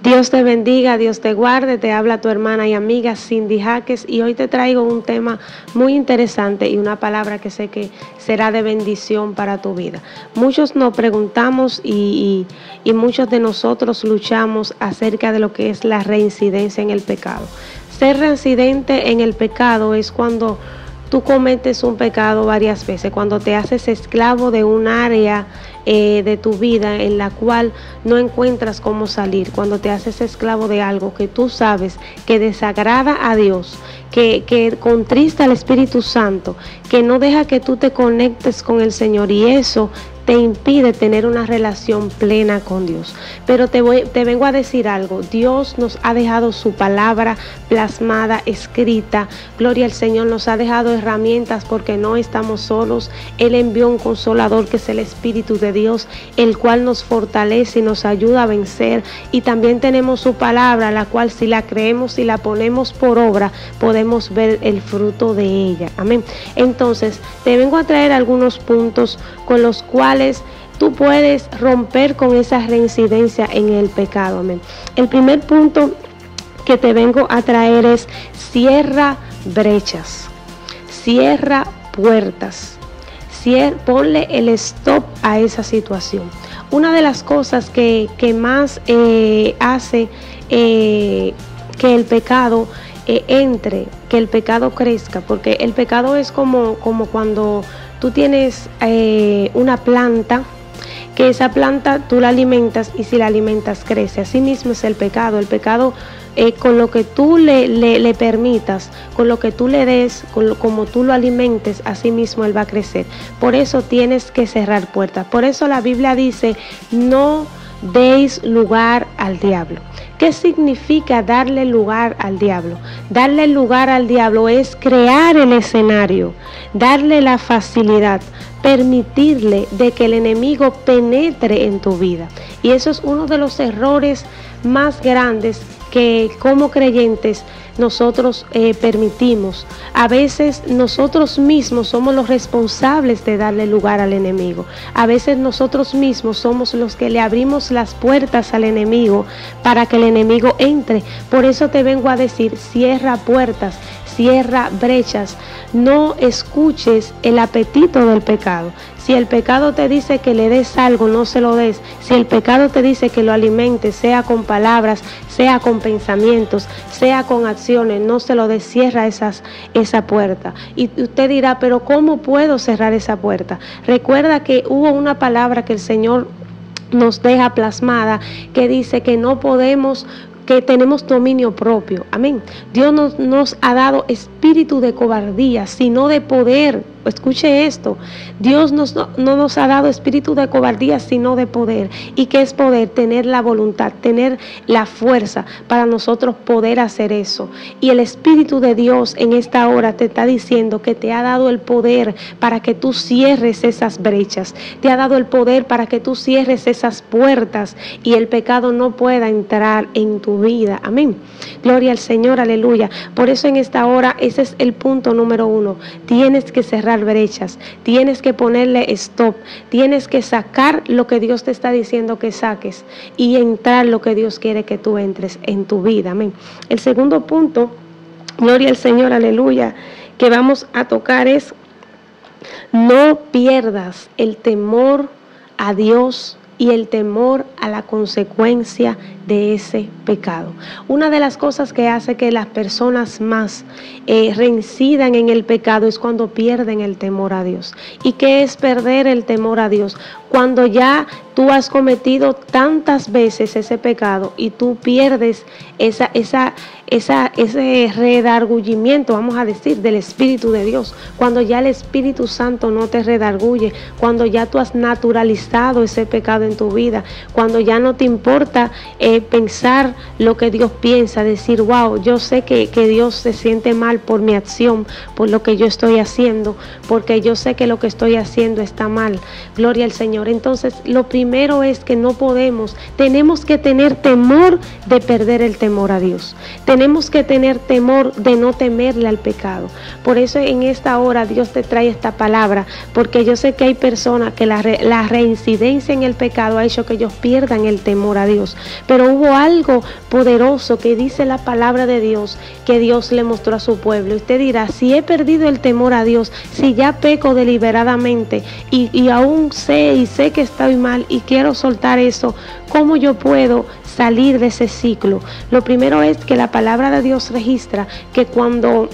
Dios te bendiga, Dios te guarde, te habla tu hermana y amiga Cindy Jaques y hoy te traigo un tema muy interesante y una palabra que sé que será de bendición para tu vida. Muchos nos preguntamos y muchos de nosotros luchamos acerca de lo que es la reincidencia en el pecado. Ser reincidente en el pecado es cuando tú cometes un pecado varias veces, cuando te haces esclavo de un área de tu vida en la cual no encuentras cómo salir, cuando te haces esclavo de algo que tú sabes que desagrada a Dios, que contrista al Espíritu Santo, que no deja que tú te conectes con el Señor y eso te impide tener una relación plena con Dios. Pero te vengo a decir algo, Dios nos ha dejado su palabra plasmada, escrita, gloria al Señor, nos ha dejado herramientas porque no estamos solos. Él envió un consolador que es el Espíritu de Dios, el cual nos fortalece y nos ayuda a vencer, y también tenemos su palabra, la cual si la creemos y la ponemos por obra, podemos ver el fruto de ella, amén. Entonces, te vengo a traer algunos puntos con los cuales tú puedes romper con esa reincidencia en el pecado, amén. El primer punto que te vengo a traer es: cierra brechas, cierra puertas, ponle el stop a esa situación. Una de las cosas que más hace que el pecado entre, que el pecado crezca, porque el pecado es como cuando tú tienes una planta, que esa planta tú la alimentas y si la alimentas crece. Así mismo es el pecado. El pecado, con lo que tú le permitas, con lo que tú le des, como tú lo alimentes, así mismo él va a crecer. Por eso tienes que cerrar puertas. Por eso la Biblia dice: no deis lugar al diablo. ¿Qué significa darle lugar al diablo? Darle lugar al diablo es crear el escenario, darle la facilidad, permitirle de que el enemigo penetre en tu vida. Y eso es uno de los errores más grandes que como creyentes nosotros permitimos. A veces nosotros mismos somos los responsables de darle lugar al enemigo. A veces nosotros mismos somos los que le abrimos las puertas al enemigo para que el enemigo entre. Por eso te vengo a decir: cierra puertas, cierra brechas. No escuches el apetito del pecado. Si el pecado te dice que le des algo, no se lo des. Si el pecado te dice que lo alimentes, sea con palabras, sea con pensamientos, sea con acciones, no se lo des. Cierra esa puerta. Y usted dirá: pero ¿cómo puedo cerrar esa puerta? Recuerda que hubo una palabra que el Señor nos deja plasmada que dice que no podemos, que tenemos dominio propio, amén. Dios nos ha dado espíritu de cobardía, sino de poder. Escuche esto: Dios no nos ha dado espíritu de cobardía, sino de poder. ¿Y qué es poder? Tener la voluntad, tener la fuerza para nosotros poder hacer eso. Y el Espíritu de Dios en esta hora te está diciendo que te ha dado el poder para que tú cierres esas brechas, te ha dado el poder para que tú cierres esas puertas y el pecado no pueda entrar en tu vida, amén. Gloria al Señor, aleluya. Por eso en esta hora ese es el punto número 1. Tienes que cerrar brechas, tienes que ponerle stop, tienes que sacar lo que Dios te está diciendo que saques y entrar lo que Dios quiere que tú entres en tu vida, amén. El segundo punto, gloria al Señor, aleluya, que vamos a tocar es: no pierdas el temor a Dios y el temor a la consecuencia de ese pecado. Una de las cosas que hace que las personas más reincidan en el pecado es cuando pierden el temor a Dios. ¿Y qué es perder el temor a Dios? Cuando ya tú has cometido tantas veces ese pecado y tú pierdes ese redargüimiento, vamos a decir, del Espíritu de Dios. Cuando ya el Espíritu Santo no te redarguye, cuando ya tú has naturalizado ese pecado en tu vida, cuando ya no te importa pensar lo que Dios piensa, decir: wow, yo sé que Dios se siente mal por mi acción, por lo que yo estoy haciendo, porque yo sé que lo que estoy haciendo está mal. Gloria al Señor. Entonces, lo primero primero es que tenemos que tener temor de perder el temor a Dios. Tenemos que tener temor de no temerle al pecado. Por eso en esta hora Dios te trae esta palabra, porque yo sé que hay personas que la reincidencia en el pecado ha hecho que ellos pierdan el temor a Dios. Pero hubo algo poderoso que dice la palabra de Dios, que Dios le mostró a su pueblo. Y usted dirá, si he perdido el temor a Dios, si ya peco deliberadamente y aún sé que estoy mal y quiero soltar eso, ¿cómo yo puedo salir de ese ciclo? Lo primero es que la palabra de Dios registra que cuando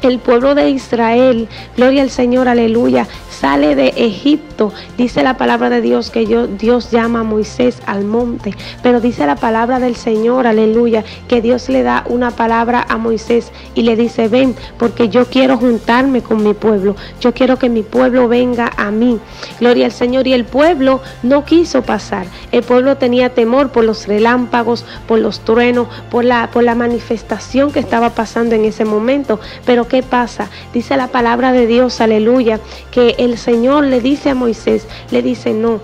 el pueblo de Israel, gloria al Señor, aleluya, sale de Egipto, dice la palabra de Dios que Dios llama a Moisés al monte, pero dice la palabra del Señor, aleluya, que Dios le da una palabra a Moisés y le dice, ven, porque yo quiero juntarme con mi pueblo, yo quiero que mi pueblo venga a mí, gloria al Señor. Y el pueblo no quiso pasar, el pueblo tenía temor por los relámpagos, por los truenos, por la manifestación que estaba pasando en ese momento. Pero ¿qué pasa? Dice la palabra de Dios, aleluya, que el Señor le dice a Moisés, le dice, no,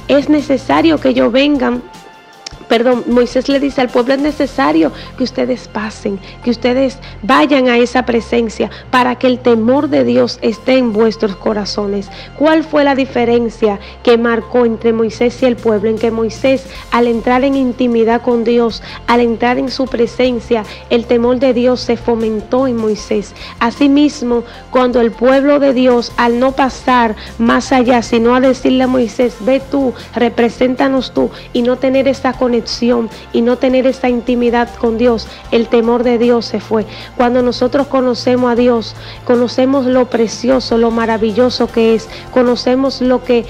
es necesario que ellos vengan. Moisés le dice al pueblo, es necesario que ustedes pasen, que ustedes vayan a esa presencia para que el temor de Dios esté en vuestros corazones. ¿Cuál fue la diferencia que marcó entre Moisés y el pueblo? En que Moisés, al entrar en intimidad con Dios, al entrar en su presencia, el temor de Dios se fomentó en Moisés. Asimismo, cuando el pueblo de Dios, al no pasar más allá, sino a decirle a Moisés, ve tú, represéntanos tú, y no tener esa conexión y no tener esa intimidad con Dios, el temor de Dios se fue. Cuando nosotros conocemos a Dios, conocemos lo precioso, lo maravilloso que es, conocemos lo que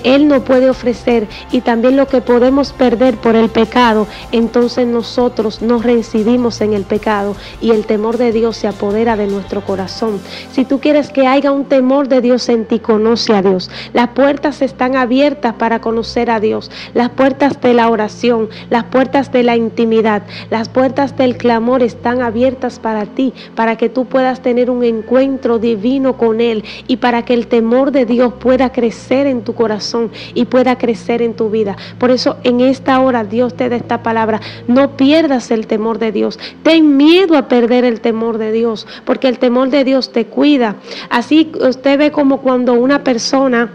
Él nos puede ofrecer y también lo que podemos perder por el pecado, entonces nosotros nos reincidimos en el pecado y el temor de Dios se apodera de nuestro corazón. Si tú quieres que haya un temor de Dios en ti, conoce a Dios. Las puertas están abiertas para conocer a Dios, las puertas de la oración, las puertas de la intimidad, las puertas del clamor están abiertas para ti, para que tú puedas tener un encuentro divino con Él y para que el temor de Dios pueda crecer en tu corazón y pueda crecer en tu vida. Por eso en esta hora Dios te da esta palabra, no pierdas el temor de Dios, ten miedo a perder el temor de Dios, porque el temor de Dios te cuida. Así usted ve como cuando una persona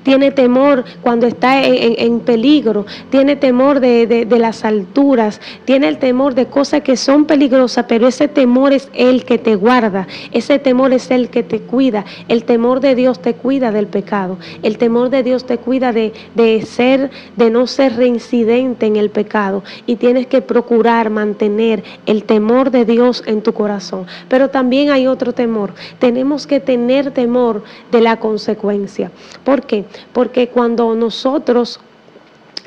tiene temor cuando está en peligro, tiene temor de las alturas, tiene el temor de cosas que son peligrosas, pero ese temor es el que te guarda, ese temor es el que te cuida. El temor de Dios te cuida del pecado, el temor de Dios te cuida de no ser reincidente en el pecado, y tienes que procurar mantener el temor de Dios en tu corazón. Pero también hay otro temor, tenemos que tener temor de la consecuencia. ¿Por qué? Porque cuando nosotros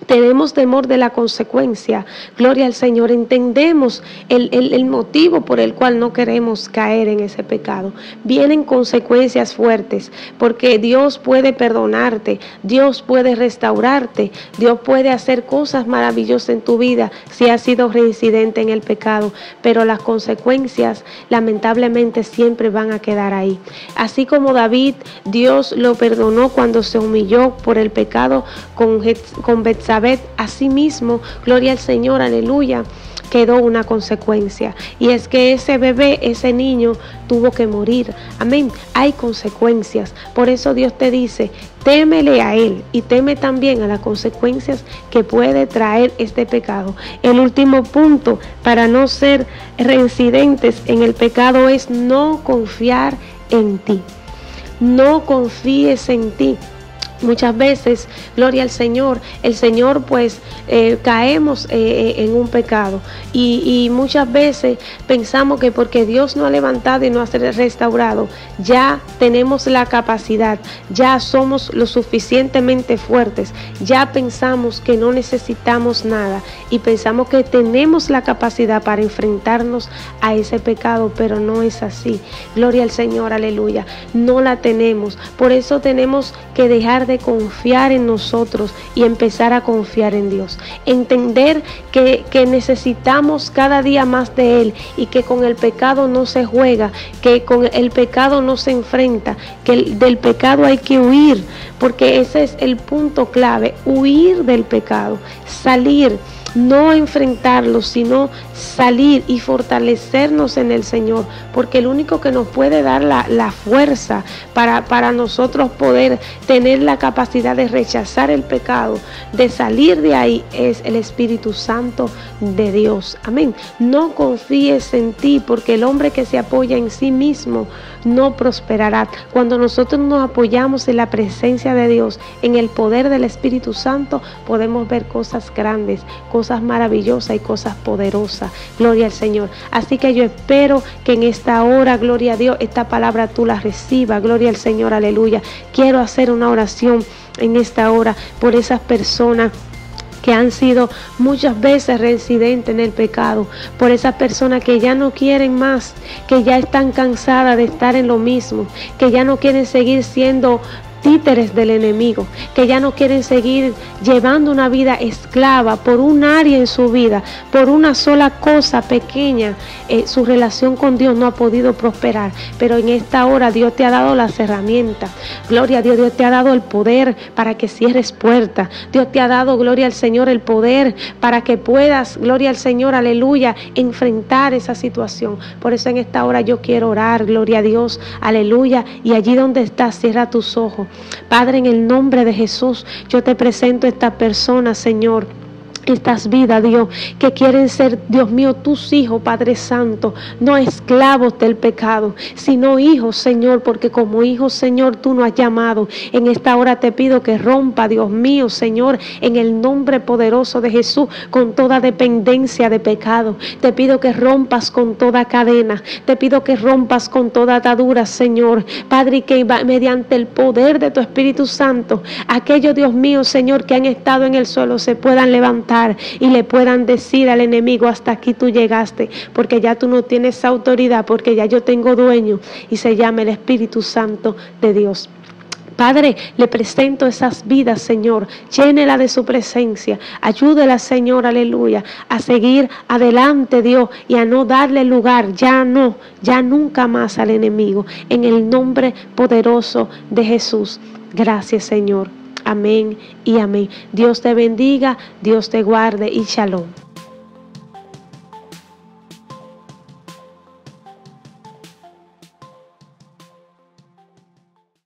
tenemos temor de la consecuencia, gloria al Señor, entendemos el motivo por el cual no queremos caer en ese pecado. Vienen consecuencias fuertes, porque Dios puede perdonarte, Dios puede restaurarte, Dios puede hacer cosas maravillosas en tu vida si has sido reincidente en el pecado, pero las consecuencias lamentablemente siempre van a quedar ahí. Así como David, Dios lo perdonó cuando se humilló por el pecado con Betsabé, asimismo, gloria al Señor, aleluya, quedó una consecuencia, y es que ese bebé, ese niño tuvo que morir. Amén. Hay consecuencias. Por eso Dios te dice, témele a Él y teme también a las consecuencias que puede traer este pecado. El último punto para no ser reincidentes en el pecado es no confiar en ti. No confíes en ti. Muchas veces, gloria al Señor, el Señor pues caemos en un pecado y muchas veces pensamos que porque Dios nos ha levantado y nos ha restaurado, ya tenemos la capacidad, ya somos lo suficientemente fuertes, ya pensamos que no necesitamos nada y pensamos que tenemos la capacidad para enfrentarnos a ese pecado, pero no es así. Gloria al Señor, aleluya, no la tenemos. Por eso tenemos que dejar de de confiar en nosotros y empezar a confiar en Dios. Entender que necesitamos cada día más de Él y que con el pecado no se juega, que con el pecado no se enfrenta, que del pecado hay que huir, porque ese es el punto clave, huir del pecado, salir. No enfrentarlo, sino salir y fortalecernos en el Señor, porque el único que nos puede dar la fuerza para nosotros poder tener la capacidad de rechazar el pecado, de salir de ahí, es el Espíritu Santo de Dios. Amén. No confíes en ti, porque el hombre que se apoya en sí mismo no prosperará. Cuando nosotros nos apoyamos en la presencia de Dios, en el poder del Espíritu Santo, podemos ver cosas grandes, cosas maravillosas y cosas poderosas. Gloria al Señor. Así que yo espero que en esta hora, gloria a Dios, esta palabra tú la recibas. Gloria al Señor, aleluya. Quiero hacer una oración en esta hora por esas personas que han sido muchas veces reincidentes en el pecado, por esas personas que ya no quieren más, que ya están cansadas de estar en lo mismo, que ya no quieren seguir siendo títeres del enemigo, que ya no quieren seguir llevando una vida esclava por un área en su vida, por una sola cosa pequeña. Su relación con Dios no ha podido prosperar, pero en esta hora Dios te ha dado las herramientas. Gloria a Dios, Dios te ha dado el poder para que cierres puertas. Dios te ha dado, gloria al Señor, el poder para que puedas, gloria al Señor, aleluya, enfrentar esa situación. Por eso en esta hora yo quiero orar, gloria a Dios, aleluya, y allí donde estás, cierra tus ojos. Padre, en el nombre de Jesús, yo te presento a esta persona, Señor. Estas vidas, Dios, que quieren ser, Dios mío, tus hijos, Padre Santo, no esclavos del pecado, sino hijos, Señor, porque como hijos, Señor, tú nos has llamado. En esta hora te pido que rompa, Dios mío, Señor, en el nombre poderoso de Jesús, con toda dependencia de pecado. Te pido que rompas con toda cadena, te pido que rompas con toda atadura, Señor, Padre, y que mediante el poder de tu Espíritu Santo, aquellos, Dios mío, Señor, que han estado en el suelo, se puedan levantar y le puedan decir al enemigo: hasta aquí tú llegaste, porque ya tú no tienes autoridad, porque ya yo tengo dueño, y se llama el Espíritu Santo de Dios. Padre, le presento esas vidas, Señor, llénela de su presencia, ayúdela, Señor, aleluya, a seguir adelante, Dios, y a no darle lugar, ya nunca más al enemigo, en el nombre poderoso de Jesús. Gracias, Señor. Amén y amén. Dios te bendiga, Dios te guarde y shalom.